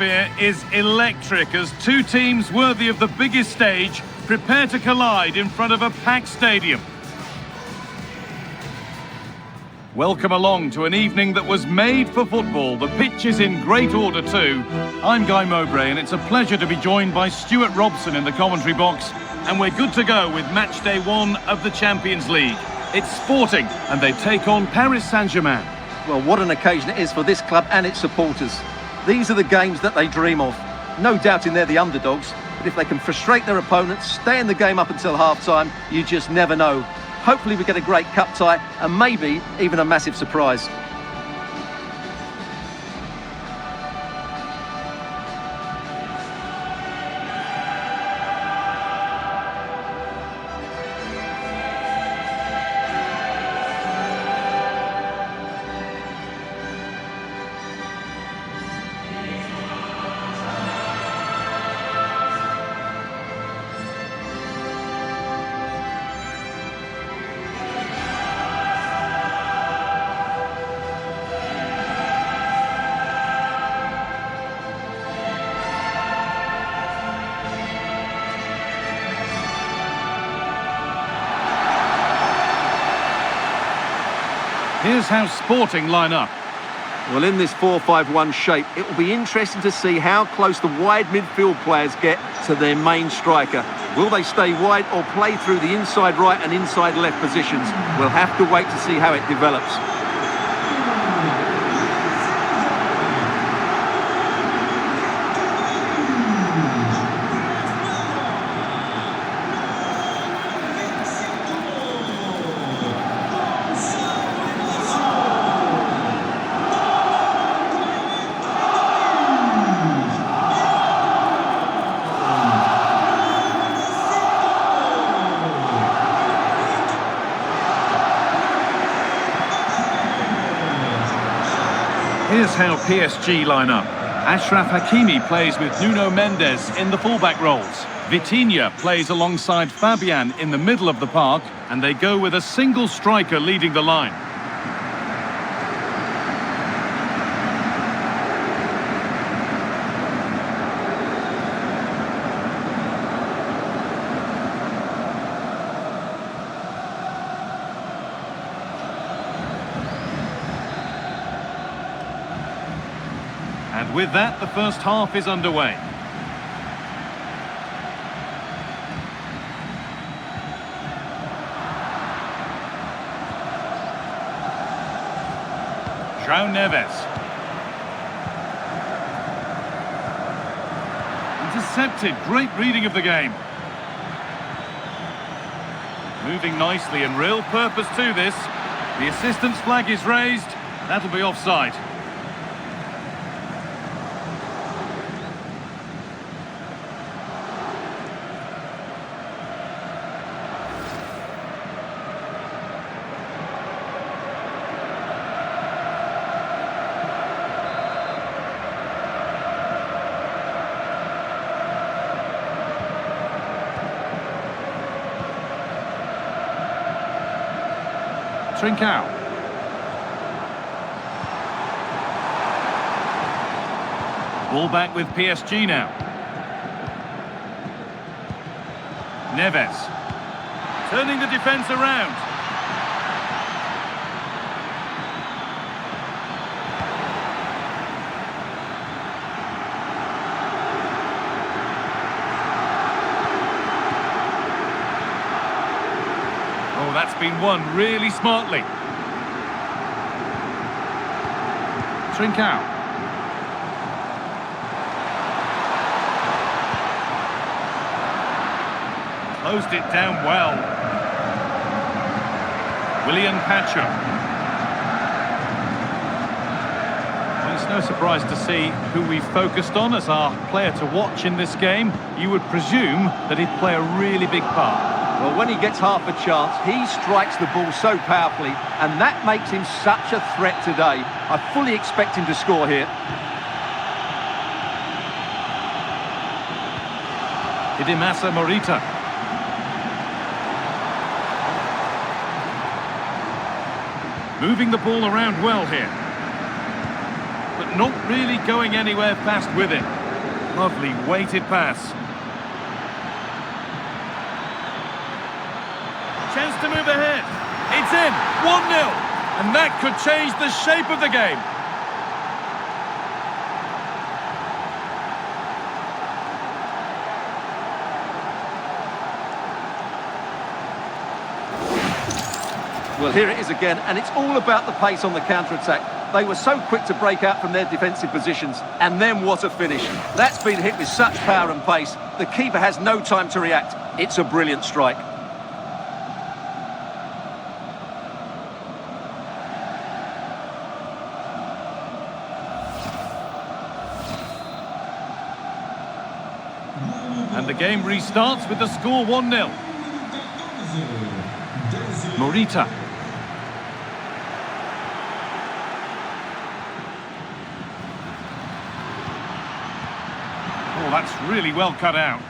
atmosphere is electric as two teams worthy of the biggest stage prepare to collide in front of a packed stadium. Welcome along to an evening that was made for football. The pitch is in great order too. I'm Guy Mowbray and it's a pleasure to be joined by Stuart Robson in the commentary box. And we're good to go with match day 1 of the Champions League. It's Sporting and they take on Paris Saint-Germain. Well, what an occasion it is for this club and its supporters. These are the games that they dream of. No doubting they're the underdogs, but if they can frustrate their opponents, stay in the game up until half-time, you just never know. Hopefully we get a great cup tie and maybe even a massive surprise. Here's how Sporting line up. Well, in this 4-5-1 shape, it will be interesting to see how close the wide midfield players get to their main striker. Will they stay wide or play through the inside right and inside left positions? We'll have to wait to see how it develops. Here's how PSG line up. Achraf Hakimi plays with Nuno Mendes in the fullback roles. Vitinha plays alongside Fabian in the middle of the park, and they go with a single striker leading the line. And with that, the first half is underway. João Neves. Intercepted, great reading of the game. Moving nicely and real purpose to this. The assistant's flag is raised, that'll be offside. Trincao. Ball back with PSG now. Neves. Turning the defence around. Oh, that's been won really smartly. Trincao. Closed it down well. William Pacho. Well, it's no surprise to see who we focused on as our player to watch in this game. You would presume that he'd play a really big part. Well, when he gets half a chance, he strikes the ball so powerfully, and that makes him such a threat today. I fully expect him to score here. Hidemasa Morita. Moving the ball around well here. But but not really going anywhere fast with it. Lovely weighted pass. Chance to move ahead. It's in. 1-0. And that could change the shape of the game. Well, here it is again, and it's all about the pace on the counter-attack. They were so quick to break out from their defensive positions, and then what a finish. That's been hit with such power and pace. The keeper has no time to react. It's a brilliant strike. And the game restarts with the score 1-0. Morita. Oh, that's really well cut out.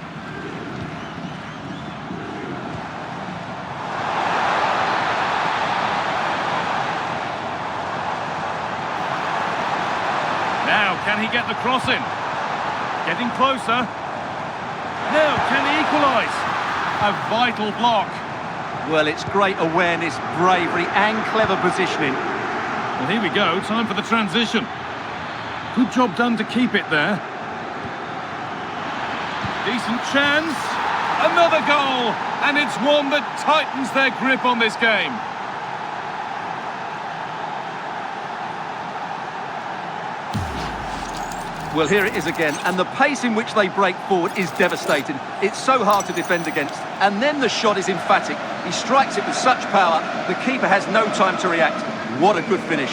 Now, can he get the cross in? Getting closer. Now, can he equalise? A vital block. Well, it's great awareness, bravery and clever positioning. Well, here we go, time for the transition. Good job done to keep it there. Decent chance. Another goal. And it's one that tightens their grip on this game. Well, here it is again, and the pace in which they break forward is devastating. It's so hard to defend against. And then the shot is emphatic. He strikes it with such power, the keeper has no time to react. What a good finish.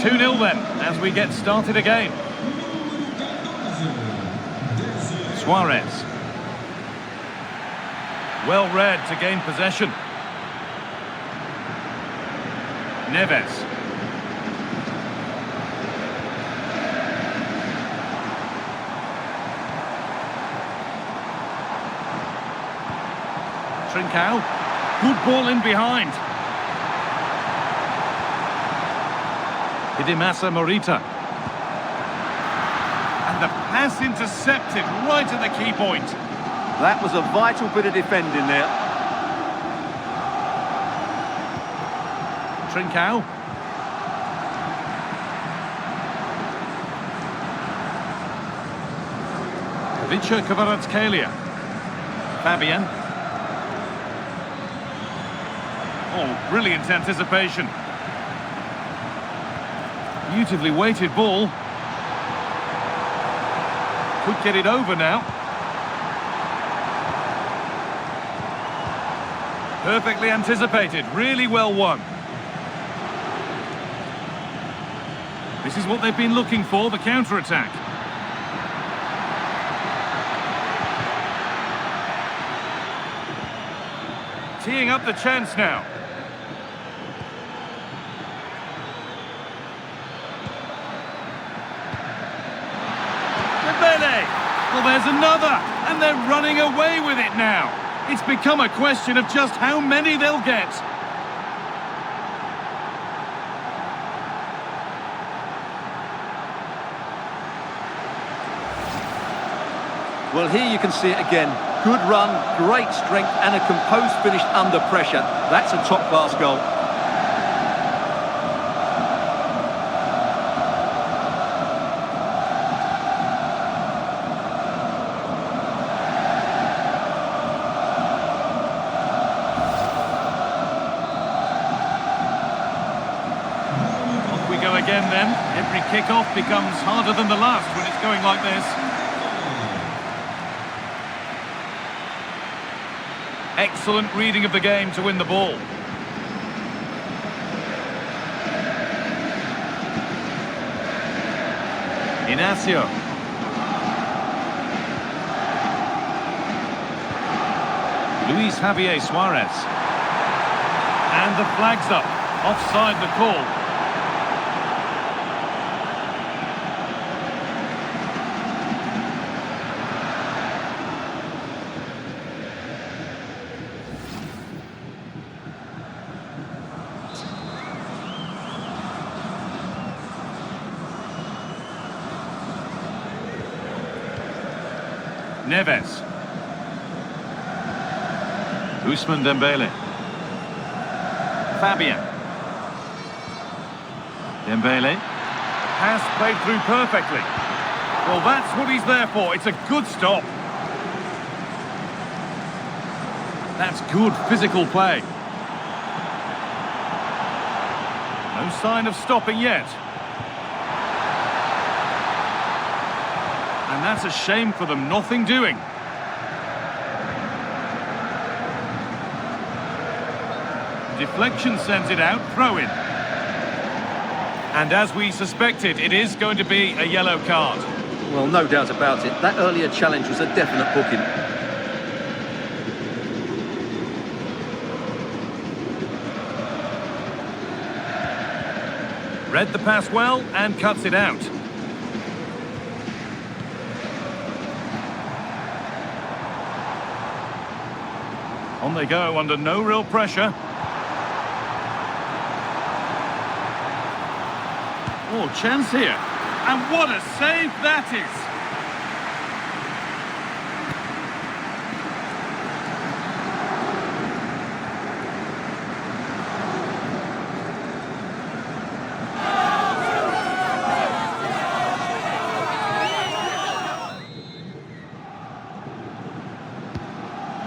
Two 2-0 then, as we get started again. Suarez. Well read to gain possession. Neves. Trincao. Good ball in behind. Dembele Morita. And the pass intercepted right at the key point. That was a vital bit of defending there. Trincao. Vicha Kvaratskhelia. Fabian. Oh, brilliant anticipation. Beautifully weighted ball. Could get it over now. Perfectly anticipated, really well won. This is what they've been looking for, the counter-attack. Teeing up the chance now. Dembele! Well, there's another, and they're running away with it now. It's become a question of just how many they'll get. Well, here you can see it again. Good run, great strength and a composed finish under pressure. That's a top-class goal. Off we go again then. Every kick-off becomes harder than the last when it's going like this. Excellent reading of the game to win the ball. Inacio. Luis Javier Suarez. And the flag's up. Offside the call. Neves. Ousmane Dembele. Fabian. Dembele. Pass played through perfectly. Well, that's what he's there for. It's a good stop. That's good physical play. No sign of stopping yet. And that's a shame for them, nothing doing. Deflection sends it out, throw in. And as we suspected, it is going to be a yellow card. Well, no doubt about it. That earlier challenge was a definite booking. Read the pass well and cuts it out. On they go under no real pressure. Oh, chance here. And what a save that is!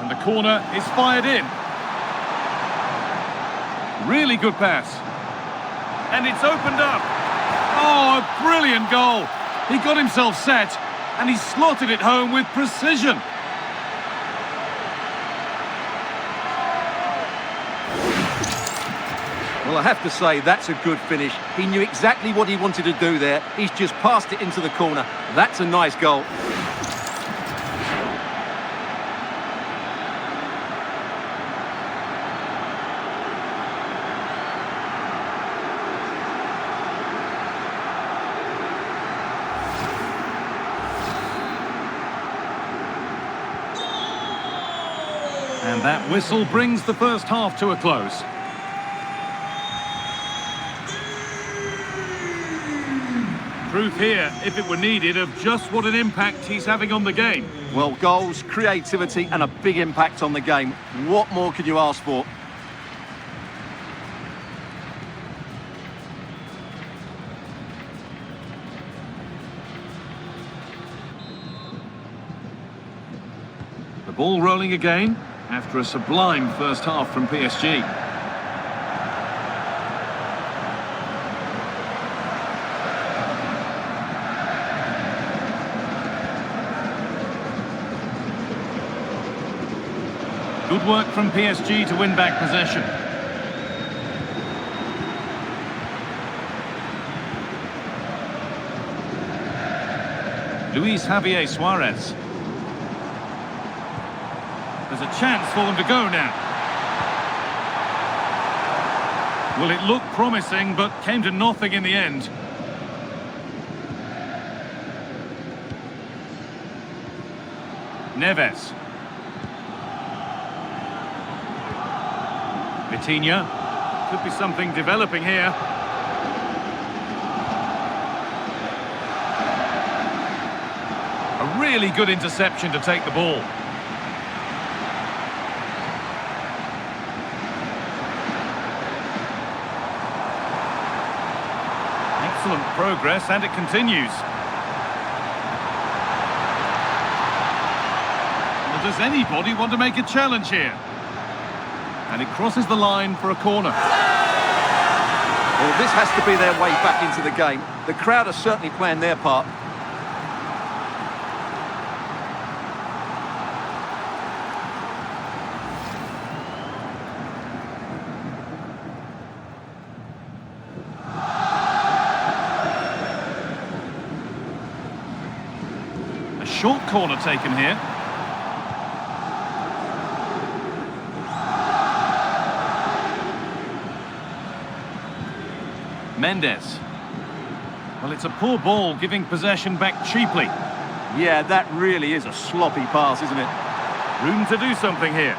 And the corner is fired in. Really good pass. And it's opened up. Oh, a brilliant goal. He got himself set, and he slotted it home with precision. Well, I have to say, that's a good finish. He knew exactly what he wanted to do there. He's just passed it into the corner. That's a nice goal. And that whistle brings the first half to a close. Proof here, if it were needed, of just what an impact he's having on the game. Well, goals, creativity and a big impact on the game. What more could you ask for? The ball rolling again after a sublime first half from PSG. Good work from PSG to win back possession. Luis Javier Suarez. There's a chance for them to go now. Well, it looked promising, but came to nothing in the end. Neves. Vitinha. Could be something developing here. A really good interception to take the ball. Excellent progress, and it continues. Well, does anybody want to make a challenge here? And it crosses the line for a corner. Well, this has to be their way back into the game. The crowd are certainly playing their part. A short corner taken here. Mendes. Well, it's a poor ball, giving possession back cheaply. Yeah, that really is a sloppy pass, isn't it? Room to do something here.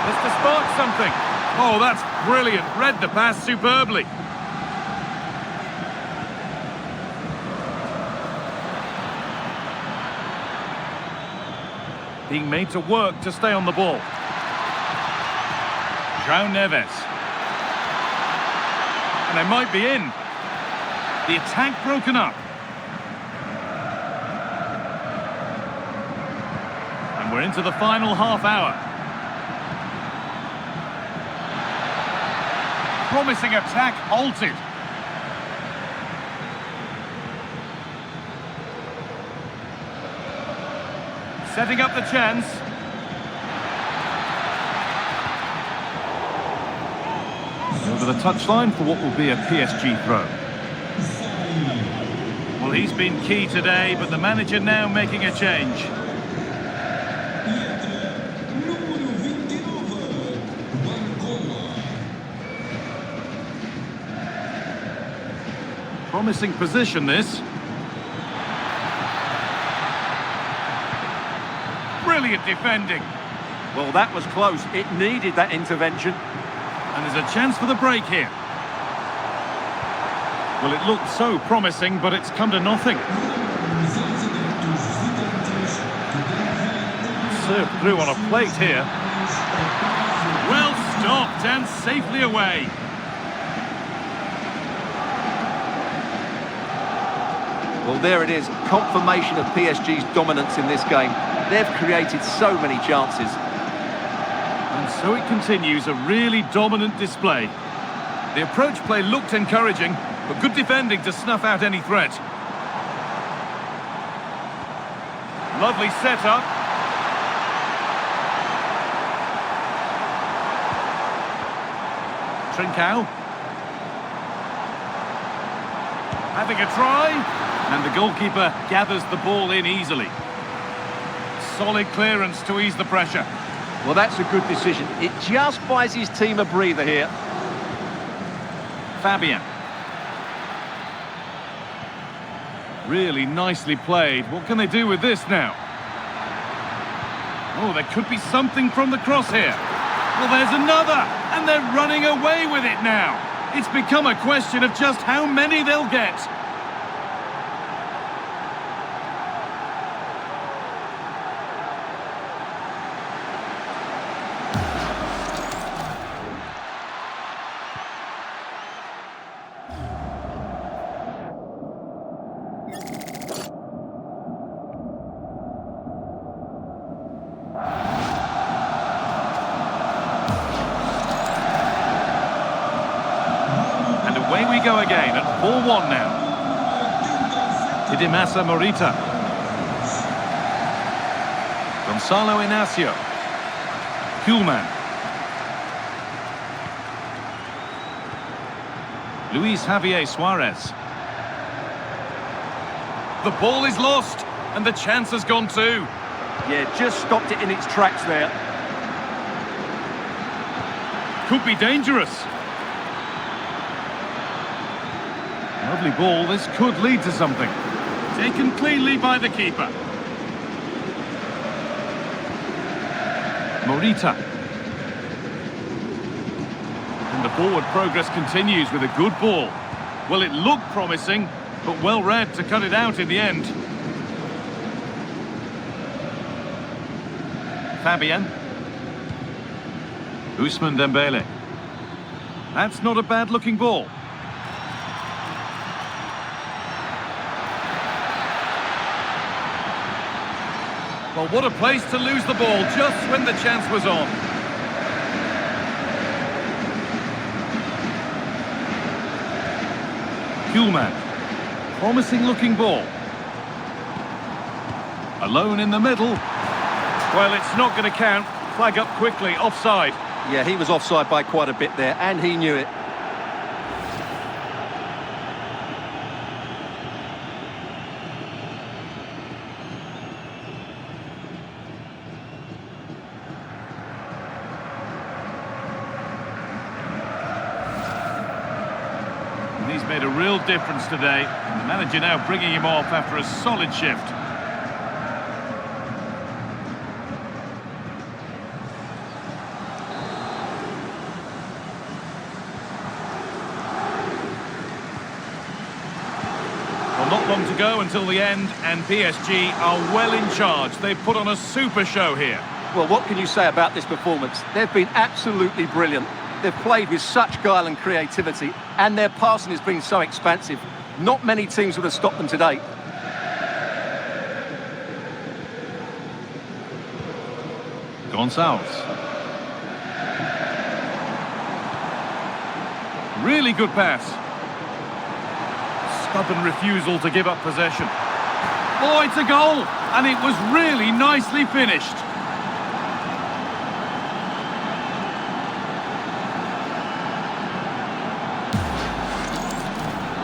This to spark something. Oh, that's brilliant. Read the pass superbly. being made to work to stay on the ball. João Neves. And they might be in. The attack broken up. And we're into the final half hour. Promising attack halted. Setting up the chance. Over the touchline for what will be a PSG throw. Well, he's been key today, but the manager now making a change. Promising position, this. Brilliant defending. Well, that was close. It needed that intervention. And there's a chance for the break here. Well, it looked so promising, but it's come to nothing. Served through on a plate here. Well stopped and safely away. Well, there it is. Confirmation of PSG's dominance in this game. They've created so many chances. And so it continues, a really dominant display. The approach play looked encouraging, but good defending to snuff out any threat. Lovely setup. Trincao. Having a try. And the goalkeeper gathers the ball in easily. Solid clearance to ease the pressure. Well, that's a good decision. It just buys his team a breather here. Fabian. Really nicely played. What can they do with this now? Oh, there could be something from the cross here. Well, there's another, and they're running away with it now. It's become a question of just how many they'll get. Away we go again at 4-1 now. Didimasa Morita. Gonzalo Inacio. Kuhlmann. Luis Javier Suarez. The ball is lost, and the chance has gone too. Yeah, just stopped it in its tracks there. Could be dangerous. Lovely ball, this could lead to something. Taken cleanly by the keeper. Morita. And the forward progress continues with a good ball. Well, it looked promising, but well read to cut it out in the end. Fabian. Ousmane Dembele. That's not a bad-looking ball. Well, what a place to lose the ball just when the chance was on. Kuhlmann. Promising looking ball. Alone in the middle. Well, it's not going to count. Flag up quickly, offside. Yeah, he was offside by quite a bit there, and he knew it. He's made a real difference today. The manager now bringing him off after a solid shift. Well, not Not long to go until the end, and PSG are well in charge. They've put on a super show here. Well, what can you say about this performance? They've been absolutely brilliant. They've played with such guile and creativity, and their passing has been so expansive. Not many teams would have stopped them today. Gonçalves. Really good pass. Stubborn refusal to give up possession. Oh, it's a goal! And it was really nicely finished.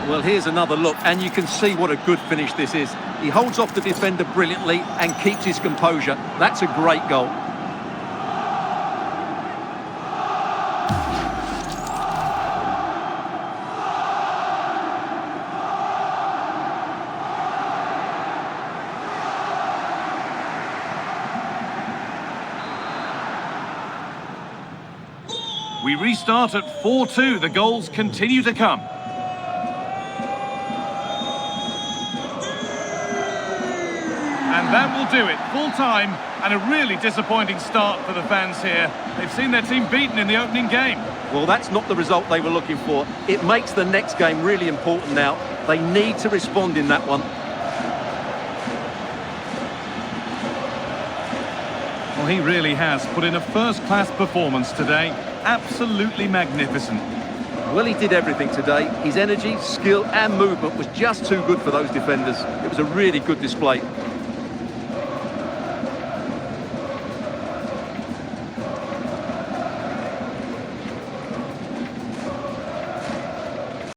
Well, here's another look, and you can see what a good finish this is. He holds off the defender brilliantly and keeps his composure. That's a great goal. We restart at 4-2. The goals continue to come. And that will do it. Full time and a really disappointing start for the fans here. They've seen their team beaten in the opening game. Well, that's not the result they were looking for. It makes the next game really important now. They need to respond in that one. Well, he really has put in a first-class performance today. Absolutely magnificent. Well, he did everything today. His energy, skill and movement was just too good for those defenders. It was a really good display.